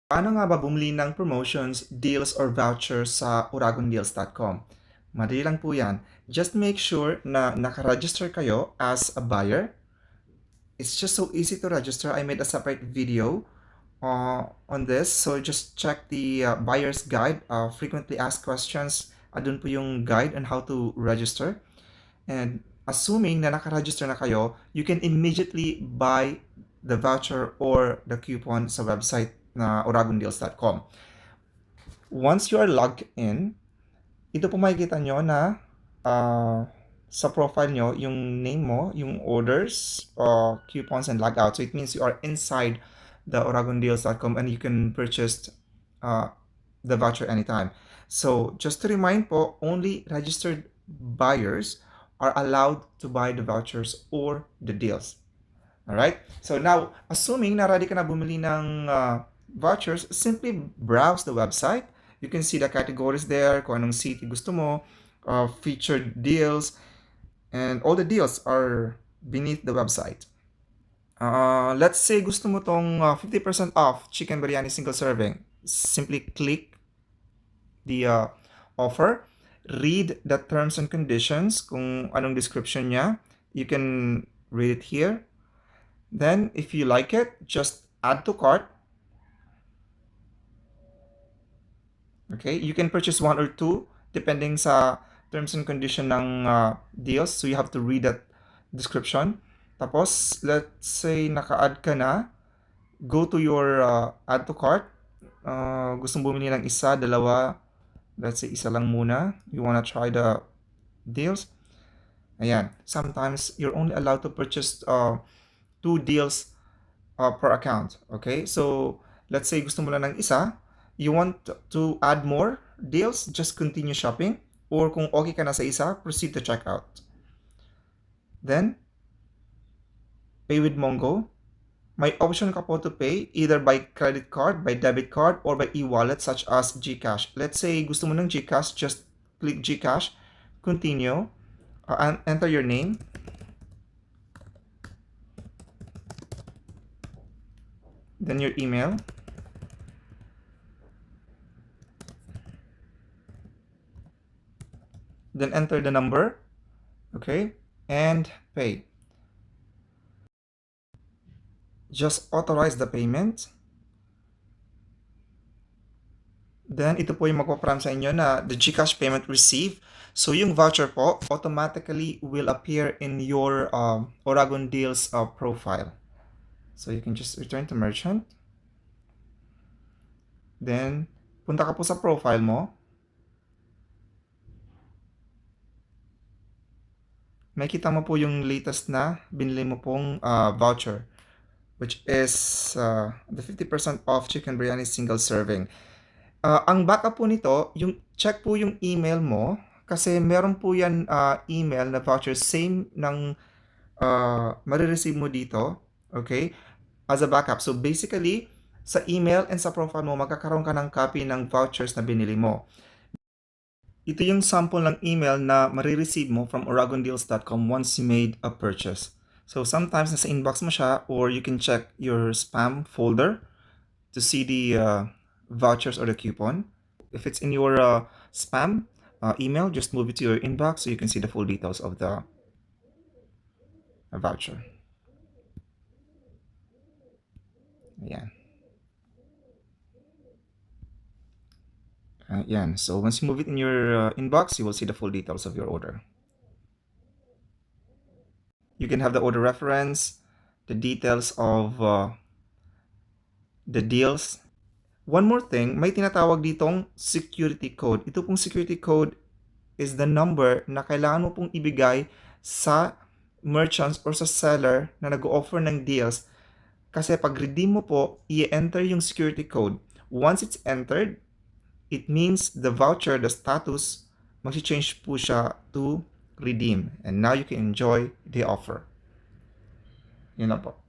Paano nga ba bumili ng promotions, deals, or vouchers sa uragondeals.com? Madali lang po yan. Just make sure na nakaregister kayo as a buyer. It's just so easy to register. I made a separate video on this. So just check the buyer's guide, frequently asked questions. Adun po yung guide on how to register. And assuming na nakaregister na kayo, you can immediately buy the voucher or the coupon sa website na uragondeals.com. Once you are logged in, ito po makikita nyo na sa profile nyo, yung name mo, yung orders, coupons, and logout. So it means you are inside the uragondeals.com and you can purchase the voucher anytime. So just to remind po, only registered buyers are allowed to buy the vouchers or the deals. Alright? So now, assuming na ready ka na bumili ng vouchers, simply browse the website. You can see the categories there, kung anong city gusto mo, featured deals, and all the deals are beneath the website. Let's say gusto mo tong 50% off chicken biryani single serving. Simply click the offer, read the terms and conditions, kung anong description niya. You can read it here. Then, if you like it, just add to cart. Okay, you can purchase one or two depending sa terms and condition ng deals. So you have to read that description. Tapos, let's say naka-add ka na, go to your add to cart. Gustong bumili ng isa, dalawa, let's say isa lang muna. You wanna try the deals. Ayan, sometimes you're only allowed to purchase 2 deals per account. Okay, so let's say gusto mo lang ng isa, you want to add more deals, just continue shopping. Or kung okay ka na sa isa, proceed to checkout. Then, pay with Mongo. May option ka po to pay either by credit card, by debit card, or by e-wallet such as GCash. Let's say gusto mo ng GCash, just click GCash, continue, and enter your name. Then your email. Then enter the number, okay, and pay. Just authorize the payment. Then ito po yung magpaparam sa inyo na the GCash payment received. So yung voucher po automatically will appear in your Oragon Deals profile. So you can just return to merchant. Then punta ka po sa profile mo. Makikita mo po yung latest na binili mo pong voucher, which is the 50% off chicken biryani single serving. Ang backup po nito, yung check po yung email mo, kasi meron po yan email na voucher, same ng marireceive mo dito, okay, as a backup. So basically, sa email and sa profile mo, magkakaroon ka ng copy ng vouchers na binili mo. Ito yung sample ng email na marireceive mo from uragondeals.com once you made a purchase. So sometimes nasa inbox mo siya, or you can check your spam folder to see the vouchers or the coupon. If it's in your spam email, just move it to your inbox so you can see the full details of the voucher. Ayan. Yan. So once you move it in your inbox, you will see the full details of your order. You can have the order reference, the details of the deals. One more thing, may tinatawag ditong security code. Ito pong security code is the number na kailangan mo pong ibigay sa merchants or sa seller na nag-offer ng deals. Kasi pag redeem mo po, i-enter yung security code. Once it's entered, it means the voucher, the status, mag-change po siya to redeem. And now you can enjoy the offer. Yun na po.